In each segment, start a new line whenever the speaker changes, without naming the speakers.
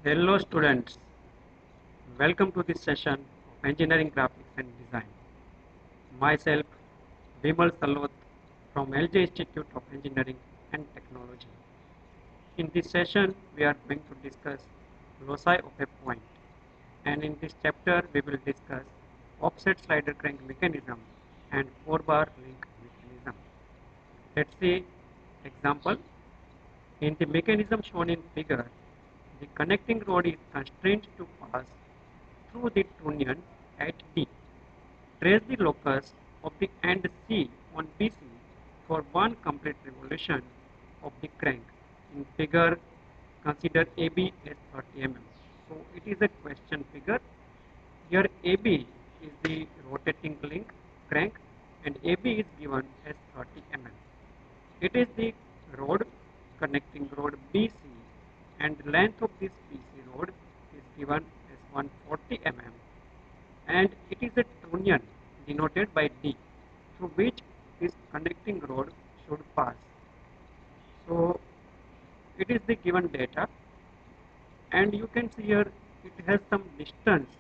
Hello students, welcome to this session of Engineering Graphics and Design. Myself Vimal Salot from LJ Institute of Engineering and Technology. In this session we are going to discuss loci of a point, and in this chapter we will discuss offset slider crank mechanism and 4-bar link mechanism. Let's see example. In the mechanism shown in figure, the connecting rod is constrained to pass through the trunnion at D. Trace the locus of the end C on BC for one complete revolution of the crank. In figure, consider AB as 30 mm. So it is a question figure. Here AB is the rotating link crank and AB is given as 30 mm. It is the rod connecting rod BC, and the length of this BC rod is given as 140 mm, and it is a trunnion denoted by D through which this connecting rod should pass. So it is the given data, and you can see here it has some distance,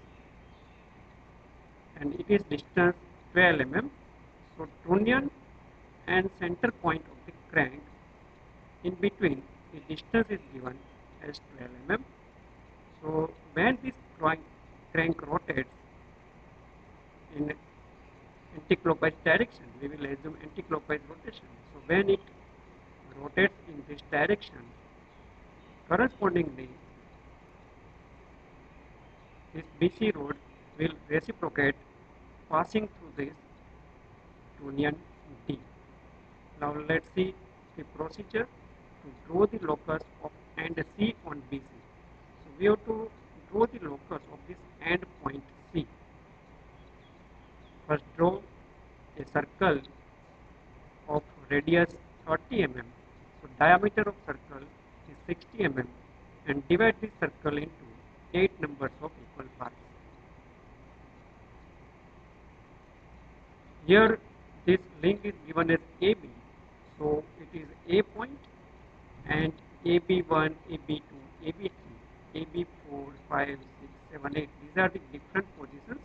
and it is distance 12 mm. So trunnion and center point of the crank, in between the distance is given as 12 mm. So when this crank rotates in anticlockwise direction, we will assume anticlockwise rotation. So when it rotates in this direction, correspondingly this BC rod will reciprocate passing through this trunnion D. Now let's see the procedure to draw the locus of end C on BC. So we have to draw the locus of this end point C. First draw a circle of radius 30 mm. So diameter of circle is 60 mm, and divide this circle into 8 numbers of equal parts. Here this link is given as AB. So it is A point, and AB1, AB2, AB3, AB4, 5, 6, 7, 8. These are the different positions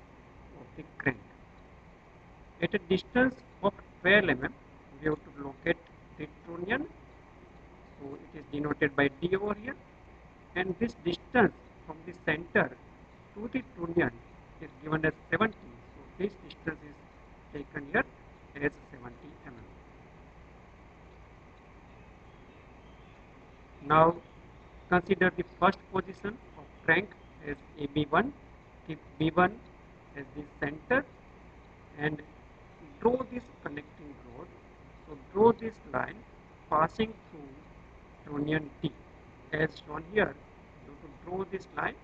of the crank. At a distance of 12 mm, we have to locate the trunnion. So it is denoted by D over here. And this distance from the center to the trunnion is given as 70. So this distance is taken here as 70 mm. Now consider the first position of crank as AB1. Keep B1 as the center and draw this connecting rod. So draw this line passing through trunnion D as shown here. You have to draw this line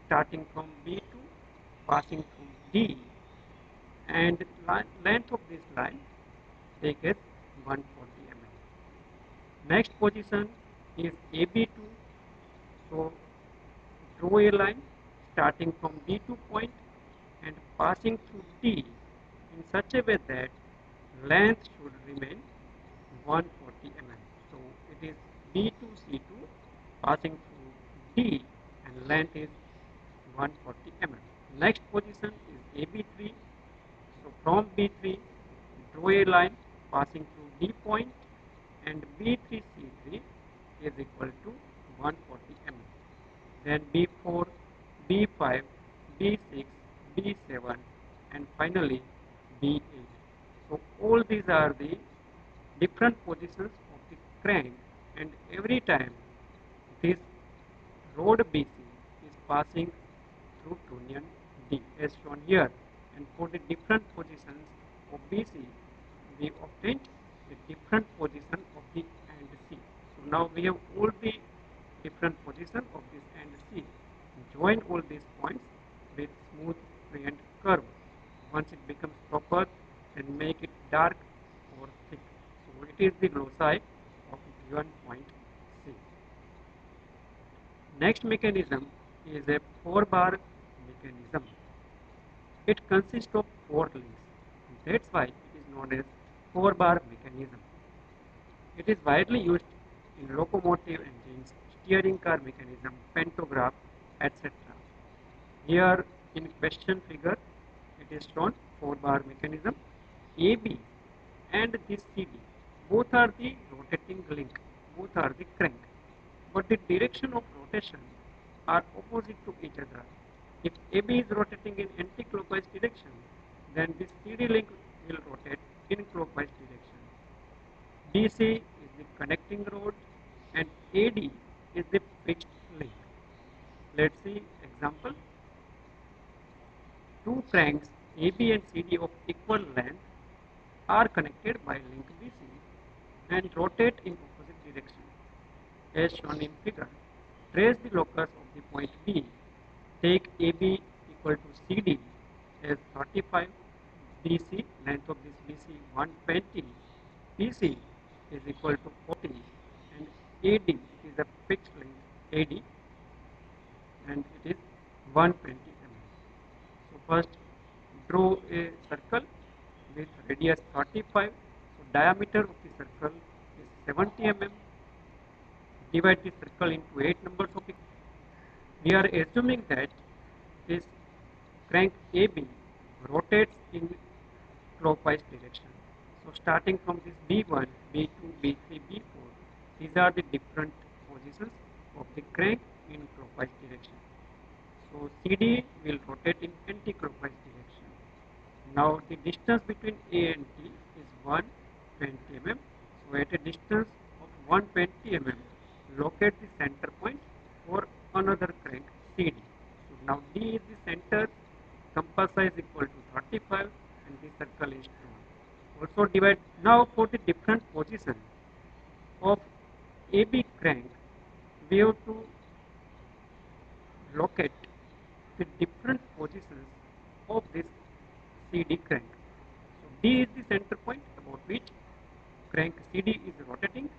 starting from B2, passing through D, and length of this line take as 140 mm. Next position is AB2. So draw a line starting from D2 point and passing through D in such a way that length should remain 140 mm. So it is B2C2 passing through D, and length is 140 mm. Next position is AB3. So from B3, draw a line passing through D point, and B3C3 is equal to 140 mm. Then B4, B5, B6, B7, and finally B8. So all these are the different positions of the crank, and every time this rod BC is passing through trunnion D as shown here, and for the different positions of BC we obtained the different position of the end C. So now we have all the different position of this end C. Join all these points with smooth freehand curve. Once it becomes proper, then make it dark or thick. So it is the loci of given point C. Next mechanism is a 4-bar mechanism. It consists of 4 links. That's why it is known as 4-bar mechanism. It is widely used in locomotive engines, steering car mechanism, pantograph, etc. Here in question figure, it is shown 4-bar mechanism, AB and this CD. Both are the rotating link, both are the crank, but the direction of rotation are opposite to each other. If AB is rotating in anti-clockwise direction, then this CD link will rotate in clockwise direction. BC is the connecting rod and AD is the fixed link. Let's see example. Two cranks AB and CD of equal length are connected by link BC and rotate in opposite direction. As shown in figure, trace the locus of the point B. Take AB equal to CD as 35, BC, length of this BC 120, PC is equal to 40, and AD is a fixed length AD, and it is 120 mm. So first draw a circle with radius 35. So diameter of the circle is 70 mm. Divide the circle into 8 numbers of it. We are assuming that this crank AB rotates in clockwise direction. So starting from this B1, B2, B3, B4, these are the different positions of the crank in clockwise direction. So CD will rotate in anti-clockwise direction. Now the distance between A and T is 120 mm. So at a distance of 120 mm, locate the center point for another crank CD. So now D is the center, compass size equal to 35 and the circle is drawn. Also divide. Now for the different position of AB crank, we have to locate the different positions of this CD crank. So D is the center point about which crank CD is rotating.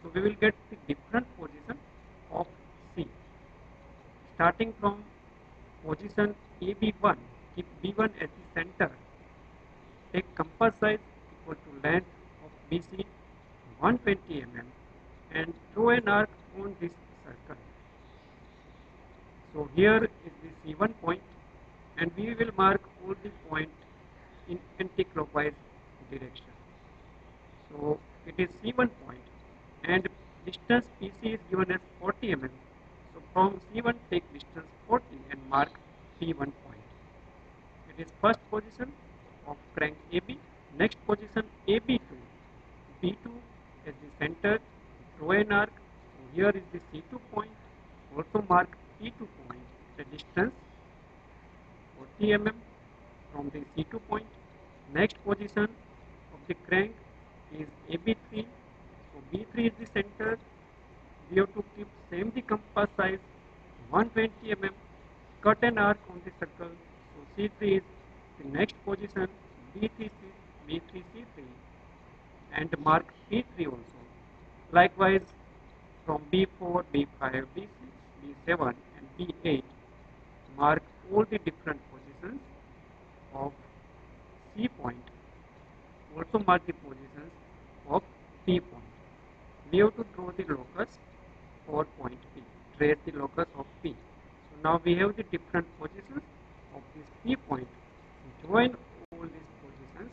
So we will get the different position of C. Starting from position AB1, keep B1 as the center. Take compass size equal to length of BC 120 mm and draw an arc on this circle. So here is the C1 point, and we will mark all the points in anti-clockwise direction. So it is C1 point and distance PC is given as 40 mm. So from C1 take distance 40 and mark P1 point. It is first position of crank AB. Next position AB2. B2 as the center, draw an arc. So here is the C2 point. Also mark P2 point, the distance 40 mm from the C2 point. Next position of the crank is AB3. So B3 is the center. We have to keep same the compass size 120 mm. Cut an arc on the circle. So C3 is the next position. B3 C3 and mark P3 also. Likewise from B4, B5, B6, B7 and B8 mark all the different positions of C point. Also mark the positions of P point. We have to draw the locus for point P. Trace the locus of P. So now we have the different positions of this P point. Join all these positions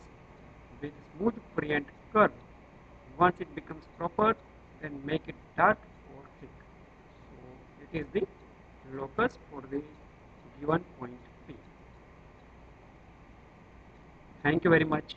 with smooth free-end curve. Once it becomes proper, then make it dark or thick. So it is the locus for the given point P. Thank you very much.